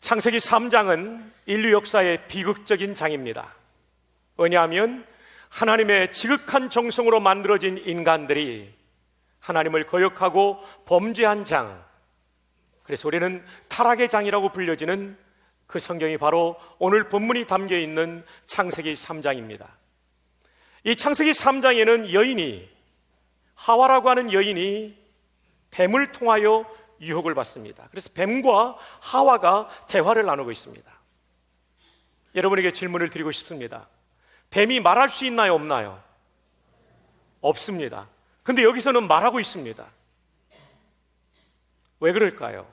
창세기 3장은 인류 역사의 비극적인 장입니다. 왜냐하면 하나님의 지극한 정성으로 만들어진 인간들이 하나님을 거역하고 범죄한 장, 그래서 우리는 타락의 장이라고 불려지는 그 성경이 바로 오늘 본문이 담겨 있는 창세기 3장입니다. 이 창세기 3장에는 여인이, 하와라고 하는 여인이 뱀을 통하여 유혹을 받습니다. 그래서 뱀과 하와가 대화를 나누고 있습니다. 여러분에게 질문을 드리고 싶습니다. 뱀이 말할 수 있나요, 없나요? 없습니다. 근데 여기서는 말하고 있습니다. 왜 그럴까요?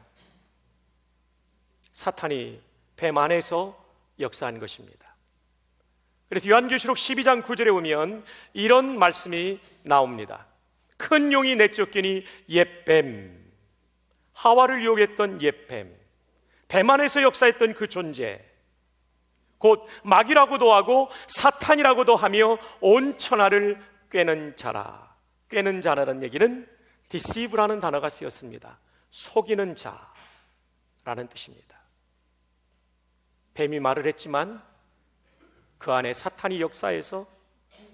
사탄이 뱀 안에서 역사한 것입니다. 그래서 요한계시록 12장 9절에 보면 이런 말씀이 나옵니다. 큰 용이 내쫓기니 옛뱀, 하와를 유혹했던 옛뱀, 뱀 안에서 역사했던 그 존재, 곧 마귀라고도 하고 사탄이라고도 하며 온 천하를 꿰는 자라. 꿰는 자라는 얘기는 deceive라는 단어가 쓰였습니다. 속이는 자라는 뜻입니다. 뱀이 말을 했지만 그 안에 사탄이 역사해서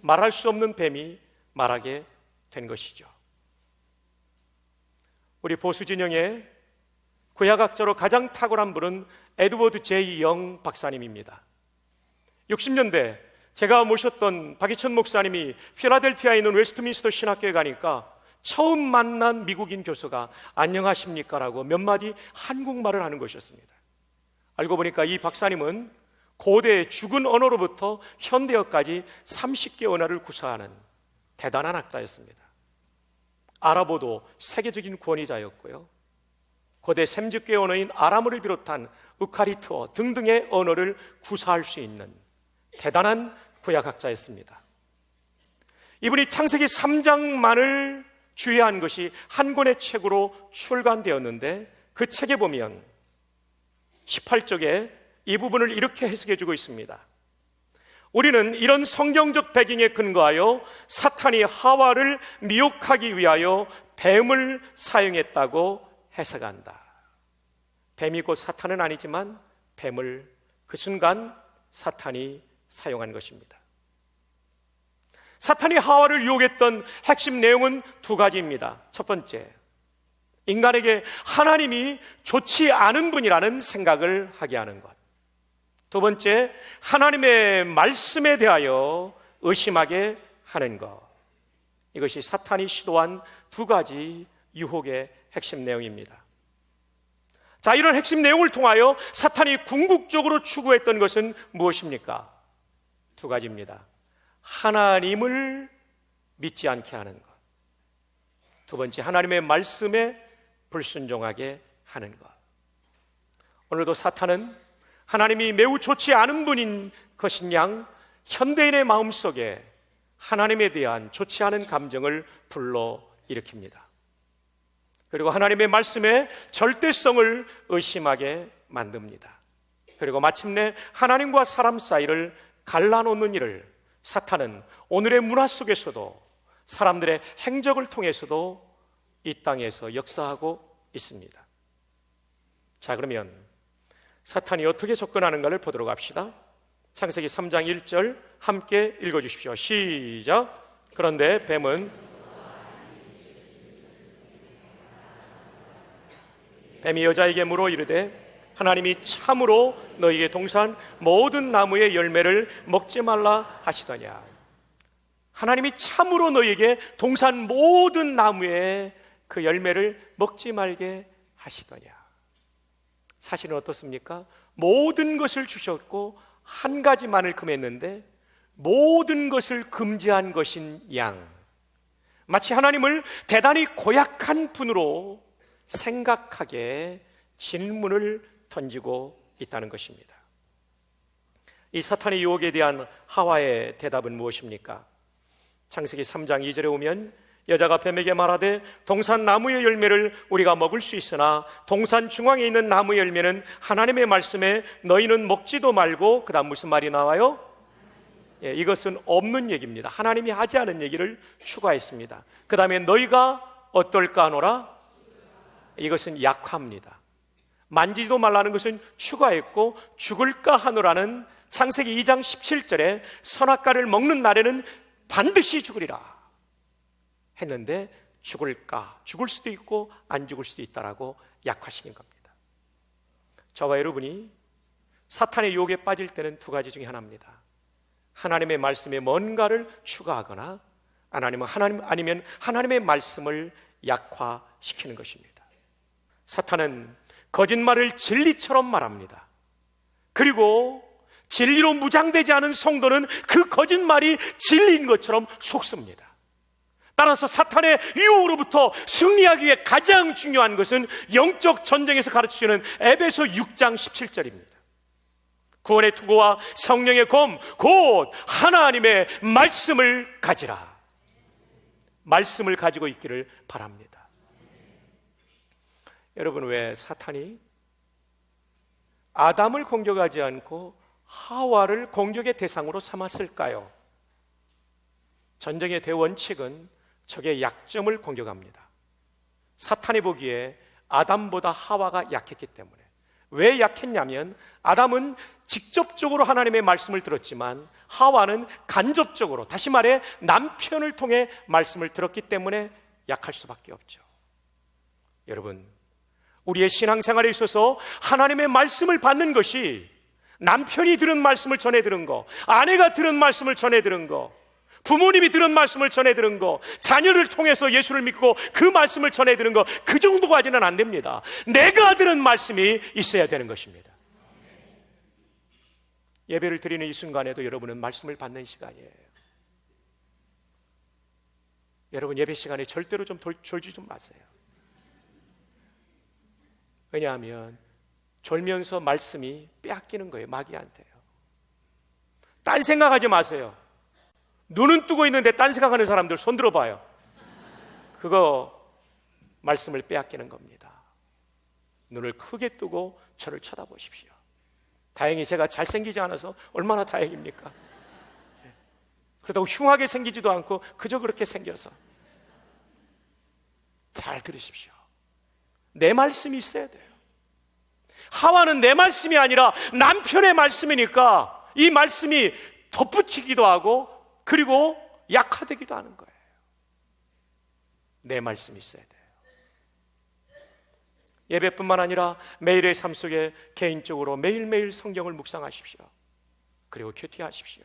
말할 수 없는 뱀이 말하게 된 것이죠. 우리 보수 진영의 구약학자로 가장 탁월한 분은 에드워드 J. 영 박사님입니다. 60년대 제가 모셨던 박희천 목사님이 필라델피아에 있는 웨스트민스터 신학교에 가니까 처음 만난 미국인 교수가 안녕하십니까? 라고 몇 마디 한국말을 하는 것이었습니다. 알고 보니까 이 박사님은 고대 죽은 언어로부터 현대어까지 30개 언어를 구사하는 대단한 학자였습니다. 아랍어도 세계적인 권위자였고요, 고대 셈집계 언어인 아람어를 비롯한 우카리트어 등등의 언어를 구사할 수 있는 대단한 구약학자였습니다. 이분이 창세기 3장만을 주의한 것이 한 권의 책으로 출간되었는데 그 책에 보면 18쪽에 이 부분을 이렇게 해석해주고 있습니다. 우리는 이런 성경적 배경에 근거하여 사탄이 하와를 미혹하기 위하여 뱀을 사용했다고 해석한다. 뱀이 곧 사탄은 아니지만 뱀을 그 순간 사탄이 사용한 것입니다. 사탄이 하와를 유혹했던 핵심 내용은 두 가지입니다. 첫 번째, 인간에게 하나님이 좋지 않은 분이라는 생각을 하게 하는 것. 두 번째, 하나님의 말씀에 대하여 의심하게 하는 것. 이것이 사탄이 시도한 두 가지 유혹의 핵심 내용입니다. 자, 이런 핵심 내용을 통하여 사탄이 궁극적으로 추구했던 것은 무엇입니까? 두 가지입니다. 하나님을 믿지 않게 하는 것. 두 번째, 하나님의 말씀에 불순종하게 하는 것. 오늘도 사탄은 하나님이 매우 좋지 않은 분인 것인 양 현대인의 마음속에 하나님에 대한 좋지 않은 감정을 불러일으킵니다. 그리고 하나님의 말씀에 절대성을 의심하게 만듭니다. 그리고 마침내 하나님과 사람 사이를 갈라놓는 일을 사탄은 오늘의 문화 속에서도 사람들의 행적을 통해서도 이 땅에서 역사하고 있습니다. 자, 그러면 사탄이 어떻게 접근하는가를 보도록 합시다. 창세기 3장 1절 함께 읽어주십시오. 시작. 그런데 뱀이 여자에게 물어 이르되 하나님이 참으로 너희에게 동산 모든 나무의 열매를 먹지 말라 하시더냐. 하나님이 참으로 너희에게 동산 모든 나무의 그 열매를 먹지 말게 하시더냐. 사실은 어떻습니까? 모든 것을 주셨고 한 가지만을 금했는데 모든 것을 금지한 것인 양, 마치 하나님을 대단히 고약한 분으로 생각하게 질문을 던지고 있다는 것입니다. 이 사탄의 유혹에 대한 하와의 대답은 무엇입니까? 창세기 3장 2절에 오면 여자가 뱀에게 말하되 동산 나무의 열매를 우리가 먹을 수 있으나 동산 중앙에 있는 나무의 열매는 하나님의 말씀에 너희는 먹지도 말고, 그 다음 무슨 말이 나와요? 이것은 없는 얘기입니다. 하나님이 하지 않은 얘기를 추가했습니다. 그 다음에 너희가 어떨까 하노라? 이것은 약화입니다. 만지지도 말라는 것은 추가했고, 죽을까 하노라는 창세기 2장 17절에 선악과를 먹는 날에는 반드시 죽으리라 했는데, 죽을까, 죽을 수도 있고 안 죽을 수도 있다라고 약화시킨 겁니다. 저와 여러분이 사탄의 유혹에 빠질 때는 두 가지 중에 하나입니다. 하나님의 말씀에 뭔가를 추가하거나 아니면 하나님의 말씀을 약화시키는 것입니다. 사탄은 거짓말을 진리처럼 말합니다. 그리고 진리로 무장되지 않은 성도는 그 거짓말이 진리인 것처럼 속습니다. 따라서 사탄의 유혹으로부터 승리하기 위해 가장 중요한 것은 영적 전쟁에서 가르치는 에베소 6장 17절입니다. 구원의 투구와 성령의 검, 곧 하나님의 말씀을 가지라. 말씀을 가지고 있기를 바랍니다. 여러분, 왜 사탄이 아담을 공격하지 않고 하와를 공격의 대상으로 삼았을까요? 전쟁의 대원칙은 적의 약점을 공격합니다. 사탄이 보기에 아담보다 하와가 약했기 때문에. 왜 약했냐면 아담은 직접적으로 하나님의 말씀을 들었지만 하와는 간접적으로, 다시 말해 남편을 통해 말씀을 들었기 때문에 약할 수밖에 없죠. 여러분, 우리의 신앙생활에 있어서 하나님의 말씀을 받는 것이 남편이 들은 말씀을 전해 들은 거, 아내가 들은 말씀을 전해 들은 거, 부모님이 들은 말씀을 전해 들은 거, 자녀를 통해서 예수를 믿고 그 말씀을 전해 들은 거, 그 정도 가지는 안 됩니다. 내가 들은 말씀이 있어야 되는 것입니다. 예배를 드리는 이 순간에도 여러분은 말씀을 받는 시간이에요. 여러분, 예배 시간에 절대로 좀 졸지 좀 마세요. 왜냐하면 졸면서 말씀이 빼앗기는 거예요. 마귀한테요. 딴 생각하지 마세요. 눈은 뜨고 있는데 딴 생각하는 사람들 손 들어봐요. 그거 말씀을 빼앗기는 겁니다. 눈을 크게 뜨고 저를 쳐다보십시오. 다행히 제가 잘생기지 않아서 얼마나 다행입니까? 그렇다고 흉하게 생기지도 않고 그저 그렇게 생겨서. 잘 들으십시오. 내 말씀이 있어야 돼요. 하와는 내 말씀이 아니라 남편의 말씀이니까 이 말씀이 덧붙이기도 하고 그리고 약화되기도 하는 거예요. 내 말씀이 있어야 돼요. 예배뿐만 아니라 매일의 삶 속에 개인적으로 매일매일 성경을 묵상하십시오. 그리고 큐티하십시오.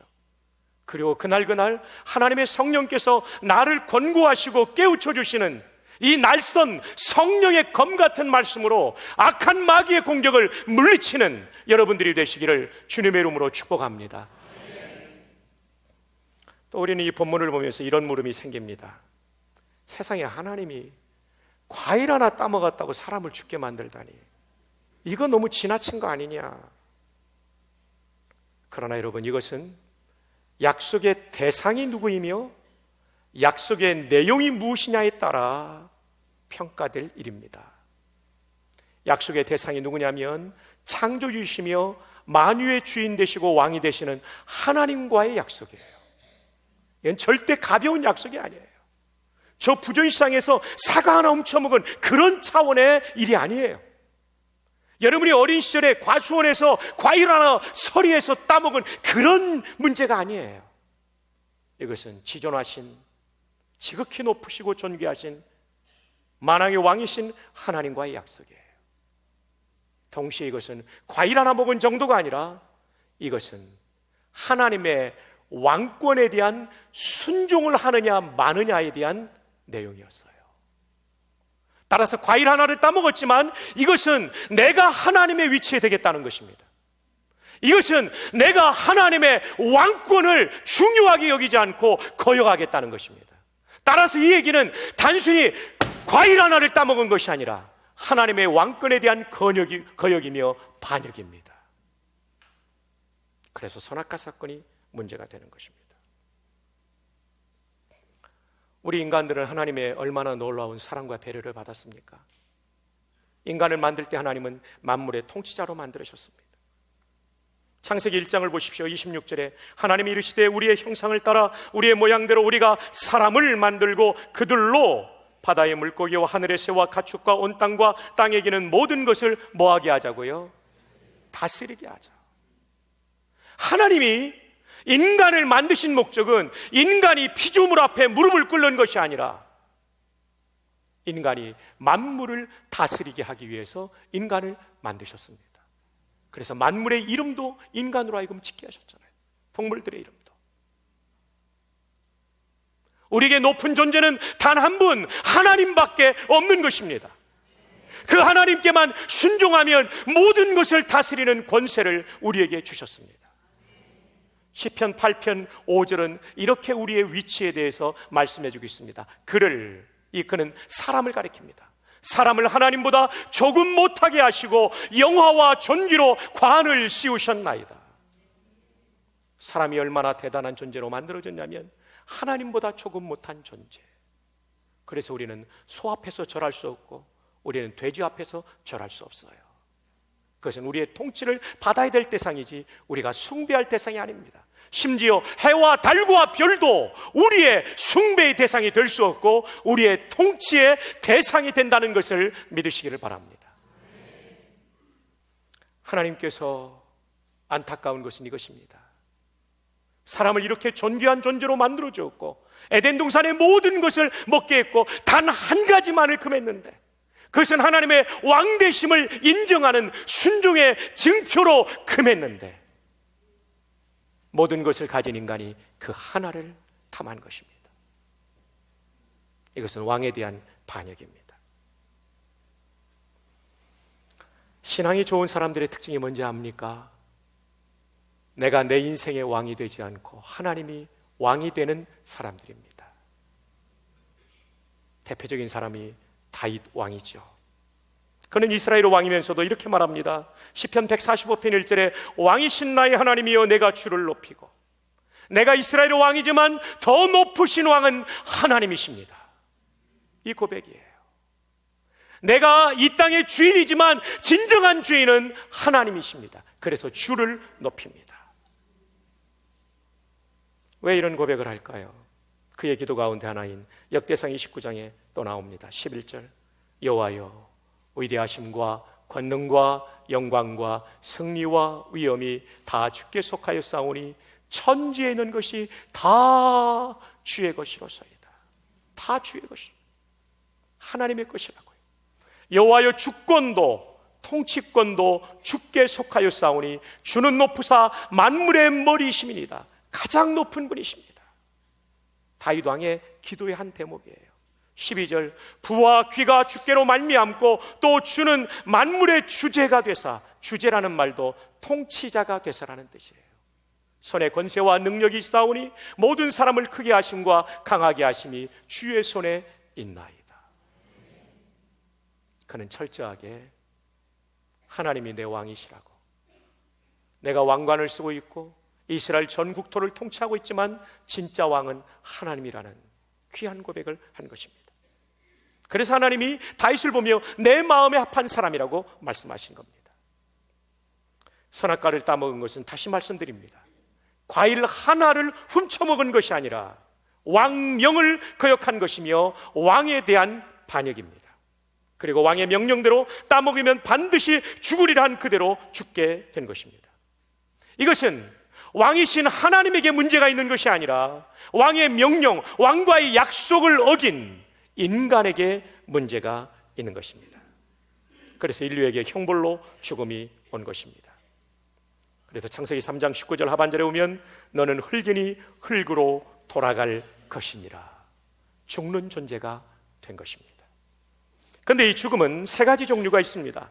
그리고 그날 하나님의 성령께서 나를 권고하시고 깨우쳐 주시는 이 날선 성령의 검 같은 말씀으로 악한 마귀의 공격을 물리치는 여러분들이 되시기를 주님의 이름으로 축복합니다. 또 우리는 이 본문을 보면서 이런 물음이 생깁니다. 세상에 하나님이 과일 하나 따먹었다고 사람을 죽게 만들다니, 이거 너무 지나친 거 아니냐. 그러나 여러분, 이것은 약속의 대상이 누구이며 약속의 내용이 무엇이냐에 따라 평가될 일입니다. 약속의 대상이 누구냐면 창조주이시며 만유의 주인 되시고 왕이 되시는 하나님과의 약속이에요. 이건 절대 가벼운 약속이 아니에요. 저 부전시장에서 사과 하나 훔쳐먹은 그런 차원의 일이 아니에요. 여러분이 어린 시절에 과수원에서 과일 하나 서리에서 따먹은 그런 문제가 아니에요. 이것은 지존하신, 지극히 높으시고 존귀하신 만왕의 왕이신 하나님과의 약속이에요. 동시에 이것은 과일 하나 먹은 정도가 아니라 이것은 하나님의 왕권에 대한 순종을 하느냐 마느냐에 대한 내용이었어요. 따라서 과일 하나를 따먹었지만 이것은 내가 하나님의 위치에 되겠다는 것입니다. 이것은 내가 하나님의 왕권을 중요하게 여기지 않고 거역하겠다는 것입니다. 따라서 이 얘기는 단순히 과일 하나를 따먹은 것이 아니라 하나님의 왕권에 대한 거역이며 반역입니다. 그래서 선악과 사건이 문제가 되는 것입니다. 우리 인간들은 하나님의 얼마나 놀라운 사랑과 배려를 받았습니까? 인간을 만들 때 하나님은 만물의 통치자로 만들으셨습니다. 창세기 1장을 보십시오. 26절에 하나님이 이르시되 우리의 형상을 따라 우리의 모양대로 우리가 사람을 만들고 그들로 바다의 물고기와 하늘의 새와 가축과 온 땅과 땅에 기는 모든 것을 뭐하게 하자고요? 다스리게 하자. 하나님이 인간을 만드신 목적은 인간이 피조물 앞에 무릎을 꿇는 것이 아니라 인간이 만물을 다스리게 하기 위해서 인간을 만드셨습니다. 그래서 만물의 이름도 인간으로 하여금 짓게 하셨잖아요. 동물들의 이름도. 우리에게 높은 존재는 단 한 분, 하나님밖에 없는 것입니다. 그 하나님께만 순종하면 모든 것을 다스리는 권세를 우리에게 주셨습니다. 시편 8편 5절은 이렇게 우리의 위치에 대해서 말씀해주고 있습니다. 그는 사람을 가리킵니다. 사람을 하나님보다 조금 못하게 하시고 영화와 존귀로 관을 씌우셨나이다. 사람이 얼마나 대단한 존재로 만들어졌냐면 하나님보다 조금 못한 존재. 그래서 우리는 소 앞에서 절할 수 없고 우리는 돼지 앞에서 절할 수 없어요. 그것은 우리의 통치를 받아야 될 대상이지 우리가 숭배할 대상이 아닙니다. 심지어 해와 달과 별도 우리의 숭배의 대상이 될 수 없고 우리의 통치의 대상이 된다는 것을 믿으시기를 바랍니다. 하나님께서 안타까운 것은 이것입니다. 사람을 이렇게 존귀한 존재로 만들어 주었고 에덴 동산의 모든 것을 먹게 했고 단 한 가지만을 금했는데 그것은 하나님의 왕되심을 인정하는 순종의 증표로 금했는데 모든 것을 가진 인간이 그 하나를 탐한 것입니다. 이것은 왕에 대한 반역입니다. 신앙이 좋은 사람들의 특징이 뭔지 압니까? 내가 내 인생의 왕이 되지 않고 하나님이 왕이 되는 사람들입니다. 대표적인 사람이 다윗 왕이죠. 그는 이스라엘 왕이면서도 이렇게 말합니다. 시편 145편 1절에 왕이신 나의 하나님이여 내가 주를 높이고 내가 이스라엘 왕이지만 더 높으신 왕은 하나님이십니다. 이 고백이에요. 내가 이 땅의 주인이지만 진정한 주인은 하나님이십니다. 그래서 주를 높입니다. 왜 이런 고백을 할까요? 그의 기도 가운데 하나인 역대상 29장에 또 나옵니다. 11절 여호와여 위대하심과 권능과 영광과 승리와 위엄이 다 주께 속하여 싸우니 천지에 있는 것이 다 주의 것이로소이다. 다 주의 것이 하나님의 것이라고요. 여호와여 주권도 통치권도 주께 속하여 싸우니 주는 높으사 만물의 머리이심이니이다. 가장 높은 분이십니다. 다윗 왕의 기도의 한 대목이에요. 12절 부와 귀가 주께로 말미암고 또 주는 만물의 주제가 되사 주제라는 말도 통치자가 되사라는 뜻이에요. 손에 권세와 능력이 있사오니 모든 사람을 크게 하심과 강하게 하심이 주의 손에 있나이다. 그는 철저하게 하나님이 내 왕이시라고 내가 왕관을 쓰고 있고 이스라엘 전 국토를 통치하고 있지만 진짜 왕은 하나님이라는 귀한 고백을 한 것입니다. 그래서 하나님이 다윗을 보며 내 마음에 합한 사람이라고 말씀하신 겁니다. 선악과를 따먹은 것은 다시 말씀드립니다. 과일 하나를 훔쳐먹은 것이 아니라 왕명을 거역한 것이며 왕에 대한 반역입니다. 그리고 왕의 명령대로 따먹으면 반드시 죽으리라 한 그대로 죽게 된 것입니다. 이것은 왕이신 하나님에게 문제가 있는 것이 아니라 왕의 명령, 왕과의 약속을 어긴 인간에게 문제가 있는 것입니다. 그래서 인류에게 형벌로 죽음이 온 것입니다. 그래서 창세기 3장 19절 하반절에 오면 너는 흙이니 흙으로 돌아갈 것이니라. 죽는 존재가 된 것입니다. 그런데 이 죽음은 세 가지 종류가 있습니다.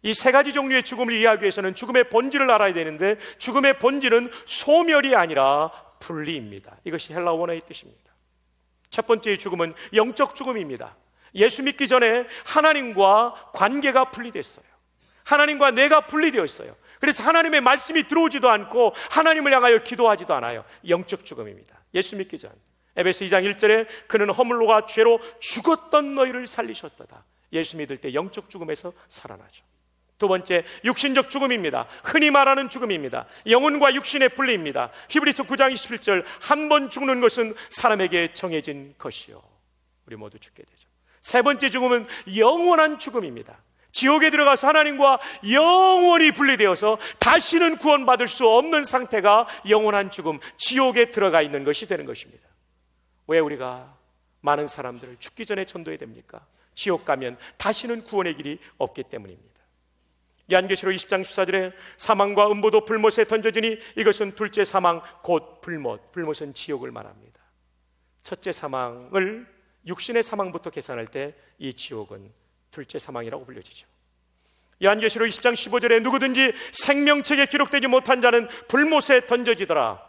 이 세 가지 종류의 죽음을 이해하기 위해서는 죽음의 본질을 알아야 되는데 죽음의 본질은 소멸이 아니라 분리입니다. 이것이 헬라 원어의 뜻입니다. 첫 번째의 죽음은 영적 죽음입니다. 예수 믿기 전에 하나님과 관계가 분리됐어요. 하나님과 내가 분리되었어요. 그래서 하나님의 말씀이 들어오지도 않고 하나님을 향하여 기도하지도 않아요. 영적 죽음입니다. 예수 믿기 전 에베소 2장 1절에 그는 허물로가 죄로 죽었던 너희를 살리셨도다. 예수 믿을 때 영적 죽음에서 살아나죠. 두 번째, 육신적 죽음입니다. 흔히 말하는 죽음입니다. 영혼과 육신의 분리입니다. 히브리서 9장 27절 한 번 죽는 것은 사람에게 정해진 것이요 우리 모두 죽게 되죠. 세 번째 죽음은 영원한 죽음입니다. 지옥에 들어가서 하나님과 영원히 분리되어서 다시는 구원받을 수 없는 상태가 영원한 죽음, 지옥에 들어가 있는 것이 되는 것입니다. 왜 우리가 많은 사람들을 죽기 전에 전도해야 됩니까? 지옥 가면 다시는 구원의 길이 없기 때문입니다. 요한계시록 20장 14절에 사망과 음보도 불못에 던져지니 이것은 둘째 사망 곧 불못, 불못은 지옥을 말합니다. 첫째 사망을 육신의 사망부터 계산할 때 이 지옥은 둘째 사망이라고 불려지죠. 요한계시록 20장 15절에 누구든지 생명책에 기록되지 못한 자는 불못에 던져지더라.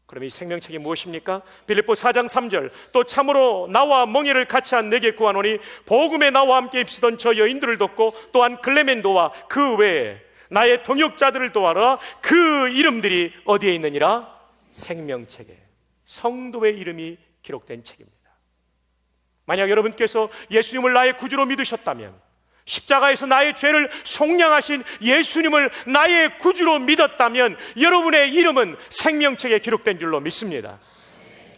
그럼 이 생명책이 무엇입니까? 빌립보 4장 3절 또 참으로 나와 멍에를 같이 한 내게 구하노니 복음에 나와 함께 입시던 저 여인들을 돕고 또한 글레멘도와 그 외에 나의 동역자들을 도와라. 그 이름들이 어디에 있느니라? 생명책에, 성도의 이름이 기록된 책입니다. 만약 여러분께서 예수님을 나의 구주로 믿으셨다면, 십자가에서 나의 죄를 속량하신 예수님을 나의 구주로 믿었다면 여러분의 이름은 생명책에 기록된 줄로 믿습니다.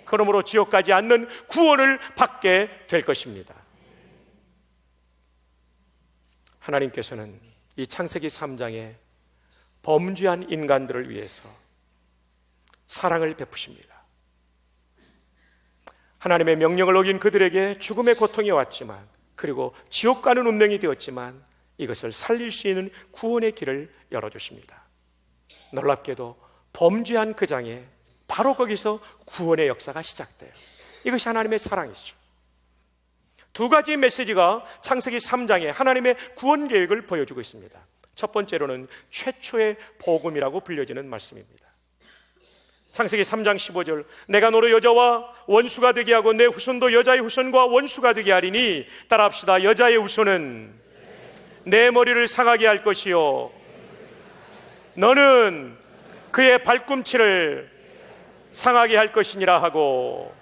그러므로 지옥 가지 않는 구원을 받게 될 것입니다. 하나님께서는 이 창세기 3장에 범죄한 인간들을 위해서 사랑을 베푸십니다. 하나님의 명령을 어긴 그들에게 죽음의 고통이 왔지만, 그리고 지옥 가는 운명이 되었지만 이것을 살릴 수 있는 구원의 길을 열어주십니다. 놀랍게도 범죄한 그 장에 바로 거기서 구원의 역사가 시작돼요. 이것이 하나님의 사랑이죠. 두 가지 메시지가 창세기 3장에 하나님의 구원 계획을 보여주고 있습니다. 첫 번째로는 최초의 복음이라고 불려지는 말씀입니다. 창세기 3장 15절 내가 너로 여자와 원수가 되게 하고 내 후손도 여자의 후손과 원수가 되게 하리니 따라합시다. 여자의 후손은 내 머리를 상하게 할 것이요 너는 그의 발꿈치를 상하게 할 것이니라 하고.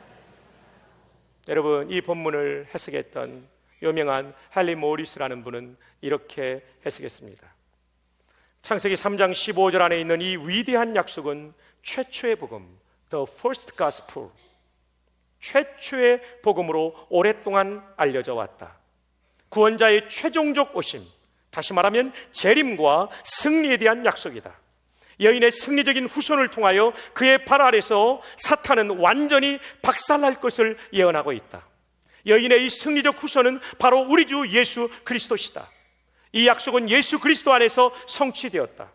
여러분, 이 본문을 해석했던 유명한 헨리 모리스라는 분은 이렇게 해석했습니다. 창세기 3장 15절 안에 있는 이 위대한 약속은 최초의 복음, the first gospel, 최초의 복음으로 오랫동안 알려져 왔다. 구원자의 최종적 오심, 다시 말하면 재림과 승리에 대한 약속이다. 여인의 승리적인 후손을 통하여 그의 발 아래서 사탄은 완전히 박살날 것을 예언하고 있다. 여인의 이 승리적 후손은 바로 우리 주 예수 그리스도시다. 이 약속은 예수 그리스도 안에서 성취되었다.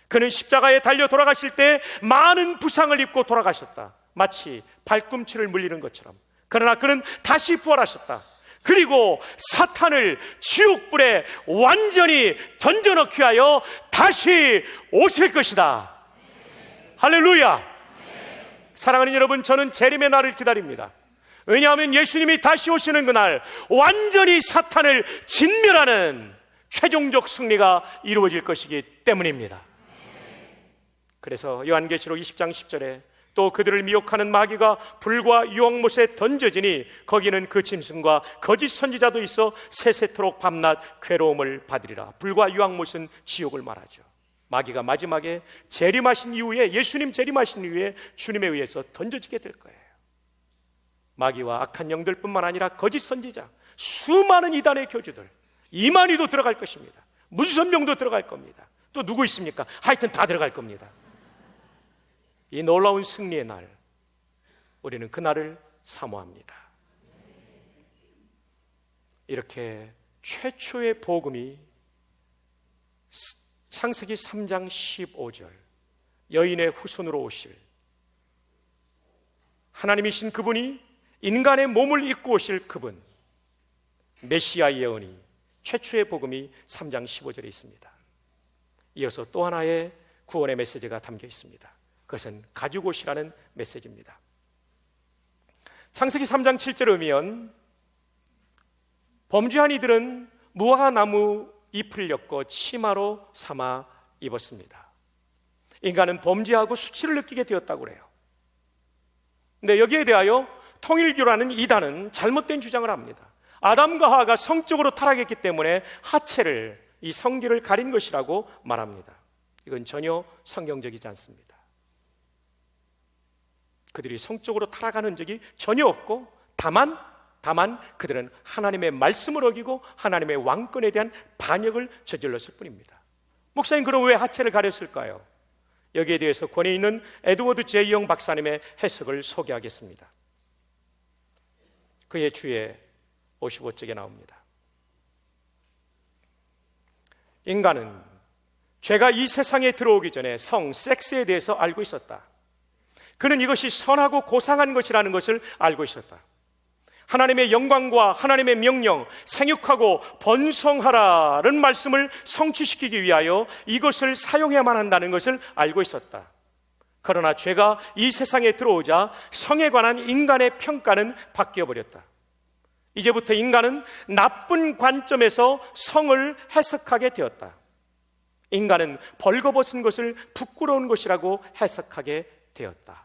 그는 십자가에 달려 돌아가실 때 많은 부상을 입고 돌아가셨다. 마치 발꿈치를 물리는 것처럼. 그러나 그는 다시 부활하셨다. 그리고 사탄을 지옥불에 완전히 던져넣기 위하여 다시 오실 것이다. 할렐루야. 사랑하는 여러분, 저는 재림의 날을 기다립니다. 왜냐하면 예수님이 다시 오시는 그날 완전히 사탄을 진멸하는 최종적 승리가 이루어질 것이기 때문입니다. 그래서 요한계시록 20장 10절에 또 그들을 미혹하는 마귀가 불과 유황못에 던져지니 거기는 그 짐승과 거짓 선지자도 있어 세세토록 밤낮 괴로움을 받으리라. 불과 유황못은 지옥을 말하죠. 마귀가 마지막에 재림하신 이후에, 예수님 재림하신 이후에 주님에 의해서 던져지게 될 거예요. 마귀와 악한 영들뿐만 아니라 거짓 선지자, 수많은 이단의 교주들, 이만희도 들어갈 것입니다. 문선명도 들어갈 겁니다. 또 누구 있습니까? 하여튼 다 들어갈 겁니다. 이 놀라운 승리의 날, 우리는 그날을 사모합니다. 이렇게 최초의 복음이 창세기 3장 15절 여인의 후손으로 오실 하나님이신 그분이 인간의 몸을 입고 오실 그분, 메시아 예언이, 최초의 복음이 3장 15절에 있습니다. 이어서 또 하나의 구원의 메시지가 담겨 있습니다. 그것은 가지고 오시라는 메시지입니다. 창세기 3장 7절에 보면 범죄한 이들은 무화과나무 잎을 엮어 치마로 삼아 입었습니다. 인간은 범죄하고 수치를 느끼게 되었다고 그래요. 근데 여기에 대하여 통일교라는 이단은 잘못된 주장을 합니다. 아담과 하와가 성적으로 타락했기 때문에 하체를, 이 성기를 가린 것이라고 말합니다. 이건 전혀 성경적이지 않습니다. 그들이 성적으로 타락하는 적이 전혀 없고, 다만 다만 그들은 하나님의 말씀을 어기고 하나님의 왕권에 대한 반역을 저질렀을 뿐입니다. 목사님, 그럼 왜 하체를 가렸을까요? 여기에 대해서 권위 있는 에드워드 J. 영 박사님의 해석을 소개하겠습니다. 그의 주에 55쪽에 나옵니다. 인간은 죄가 이 세상에 들어오기 전에 섹스에 대해서 알고 있었다. 그는 이것이 선하고 고상한 것이라는 것을 알고 있었다. 하나님의 영광과 하나님의 명령, 생육하고 번성하라는 말씀을 성취시키기 위하여 이것을 사용해야만 한다는 것을 알고 있었다. 그러나 죄가 이 세상에 들어오자 성에 관한 인간의 평가는 바뀌어버렸다. 이제부터 인간은 나쁜 관점에서 성을 해석하게 되었다. 인간은 벌거벗은 것을 부끄러운 것이라고 해석하게 되었다.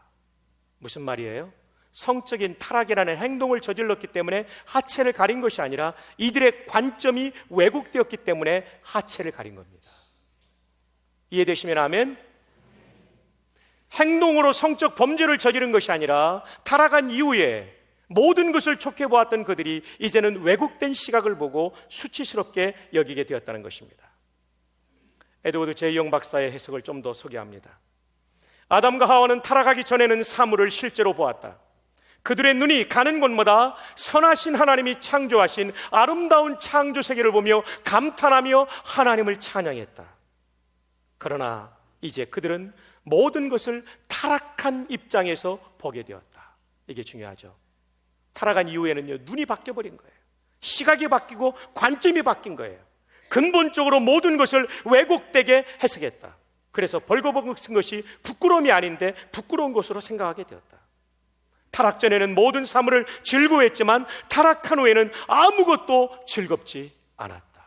무슨 말이에요? 성적인 타락이라는 행동을 저질렀기 때문에 하체를 가린 것이 아니라 이들의 관점이 왜곡되었기 때문에 하체를 가린 겁니다. 이해되시면 아멘? 행동으로 성적 범죄를 저지른 것이 아니라 타락한 이후에 모든 것을 좋게 보았던 그들이 이제는 왜곡된 시각을 보고 수치스럽게 여기게 되었다는 것입니다. 에드워드 J. 영 박사의 해석을 좀 더 소개합니다. 아담과 하와는 타락하기 전에는 사물을 실제로 보았다. 그들의 눈이 가는 곳마다 선하신 하나님이 창조하신 아름다운 창조 세계를 보며 감탄하며 하나님을 찬양했다. 그러나 이제 그들은 모든 것을 타락한 입장에서 보게 되었다. 이게 중요하죠. 타락한 이후에는요, 눈이 바뀌어버린 거예요. 시각이 바뀌고 관점이 바뀐 거예요. 근본적으로 모든 것을 왜곡되게 해석했다. 그래서 벌거벗은 것이 부끄러움이 아닌데 부끄러운 것으로 생각하게 되었다. 타락 전에는 모든 사물을 즐거워했지만 타락한 후에는 아무것도 즐겁지 않았다.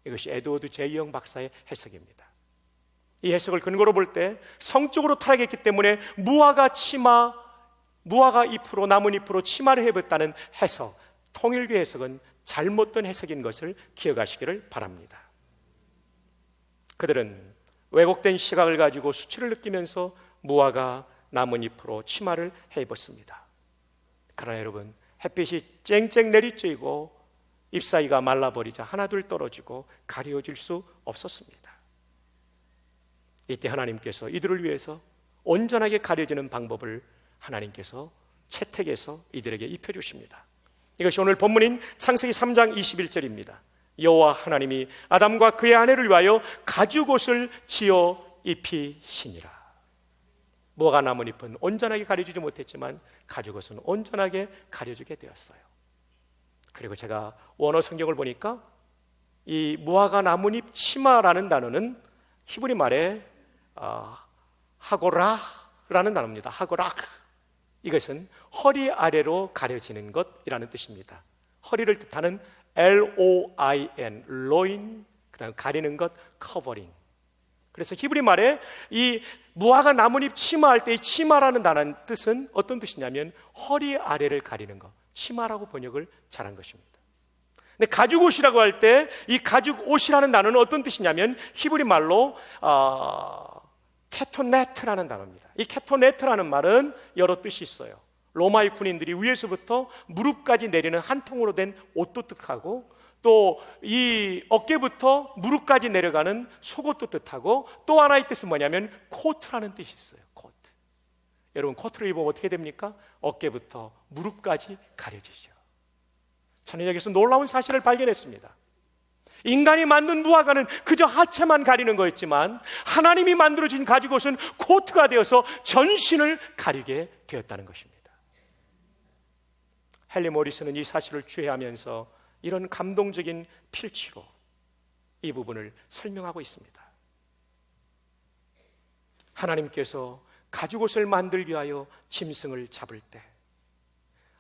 이것이 에드워드 J. 영 박사의 해석입니다. 이 해석을 근거로 볼 때 성적으로 타락했기 때문에 무화과 잎으로 나뭇잎으로 치마를 해봤다는 해석, 통일교 해석은 잘못된 해석인 것을 기억하시기를 바랍니다. 그들은 왜곡된 시각을 가지고 수치를 느끼면서 무화과 나뭇잎으로 치마를 해입었습니다. 그러나 여러분, 햇빛이 쨍쨍 내리쬐고 잎사귀가 말라버리자 하나둘 떨어지고 가려질 수 없었습니다. 이때 하나님께서 이들을 위해서 온전하게 가려지는 방법을 하나님께서 채택해서 이들에게 입혀주십니다. 이것이 오늘 본문인 창세기 3장 21절입니다. 여호와 하나님이 아담과 그의 아내를 위하여 가죽옷을 지어 입히시니라. 무화과 나뭇잎은 온전하게 가려주지 못했지만 가죽옷은 온전하게 가려주게 되었어요. 그리고 제가 원어 성경을 보니까 이 무화과 나뭇잎 치마라는 단어는 히브리 말에 하고라라는 단어입니다. 하고락. 이것은 허리 아래로 가려지는 것이라는 뜻입니다. 허리를 뜻하는 L-O-I-N, loin, 그다음 가리는 것, covering. 그래서 히브리 말에 이 무화과 나뭇잎 치마할 때 이 치마라는 단어의 뜻은 어떤 뜻이냐면 허리 아래를 가리는 것, 치마라고 번역을 잘한 것입니다. 근데 가죽옷이라고 할 때 이 가죽옷이라는 단어는 어떤 뜻이냐면 히브리 말로 케토네트라는 단어입니다. 이 케토네트라는 말은 여러 뜻이 있어요. 로마의 군인들이 위에서부터 무릎까지 내리는 한 통으로 된 옷도 뜻하고, 또 이 어깨부터 무릎까지 내려가는 속옷도 뜻하고, 또 하나의 뜻은 뭐냐면 코트라는 뜻이 있어요. 코트. 여러분, 코트를 입으면 어떻게 됩니까? 어깨부터 무릎까지 가려지죠. 저는 여기서 놀라운 사실을 발견했습니다. 인간이 만든 무화과는 그저 하체만 가리는 거였지만 하나님이 만들어진 가죽옷은 코트가 되어서 전신을 가리게 되었다는 것입니다. 헨리 모리스는 이 사실을 주의하면서 이런 감동적인 필치로 이 부분을 설명하고 있습니다. 하나님께서 가죽옷을 만들기 위하여 짐승을 잡을 때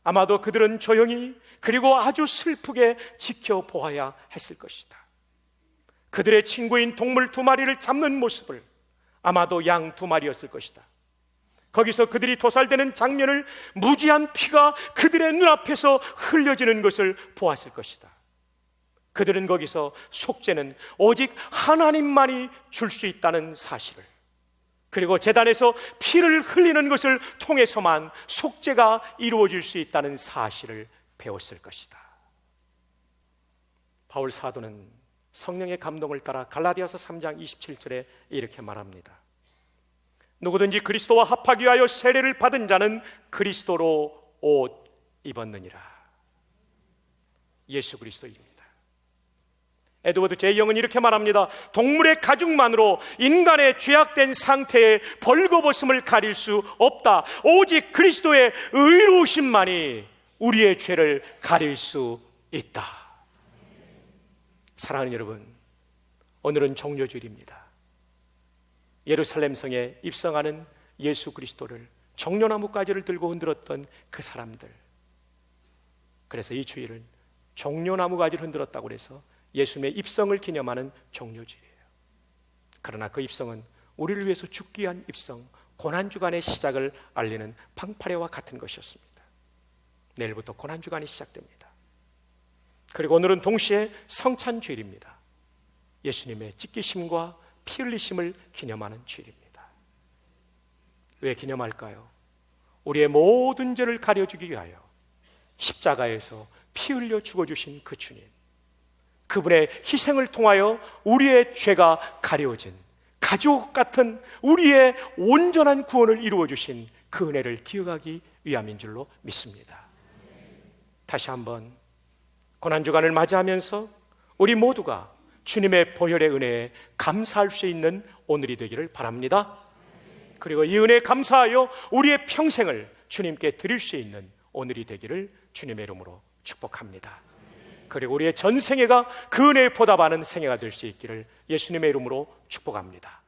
아마도 그들은 조용히 그리고 아주 슬프게 지켜보아야 했을 것이다. 그들의 친구인 동물 2마리를 잡는 모습을, 아마도 양 2마리였을 것이다. 거기서 그들이 도살되는 장면을 무지한 피가 그들의 눈앞에서 흘려지는 것을 보았을 것이다. 그들은 거기서 속죄는 오직 하나님만이 줄 수 있다는 사실을, 그리고 제단에서 피를 흘리는 것을 통해서만 속죄가 이루어질 수 있다는 사실을 배웠을 것이다. 바울 사도는 성령의 감동을 따라 갈라디아서 3장 27절에 이렇게 말합니다. 누구든지 그리스도와 합하기 위하여 세례를 받은 자는 그리스도로 옷 입었느니라. 예수 그리스도입니다. 에드워드 제이 영은 이렇게 말합니다. 동물의 가죽만으로 인간의 죄악된 상태의 벌거벗음을 가릴 수 없다. 오직 그리스도의 의로우심만이 우리의 죄를 가릴 수 있다. 사랑하는 여러분, 오늘은 종려주일입니다. 예루살렘 성에 입성하는 예수 그리스도를 종려나무 가지를 들고 흔들었던 그 사람들, 그래서 이 주일은 종려나무 가지를 흔들었다고 해서 예수님의 입성을 기념하는 종려주일이에요. 그러나 그 입성은 우리를 위해서 죽기 위한 입성, 고난주간의 시작을 알리는 방파레와 같은 것이었습니다. 내일부터 고난주간이 시작됩니다. 그리고 오늘은 동시에 성찬주일입니다. 예수님의 찢기심과 피 흘리심을 기념하는 주일입니다. 왜 기념할까요? 우리의 모든 죄를 가려주기 위하여 십자가에서 피 흘려 죽어주신 그 주님, 그분의 희생을 통하여 우리의 죄가 가려진 가족 같은 우리의 온전한 구원을 이루어주신 그 은혜를 기억하기 위함인 줄로 믿습니다. 다시 한번 고난주간을 맞이하면서 우리 모두가 주님의 보혈의 은혜에 감사할 수 있는 오늘이 되기를 바랍니다. 그리고 이 은혜에 감사하여 우리의 평생을 주님께 드릴 수 있는 오늘이 되기를 주님의 이름으로 축복합니다. 그리고 우리의 전 생애가 그 은혜에 보답하는 생애가 될 수 있기를 예수님의 이름으로 축복합니다.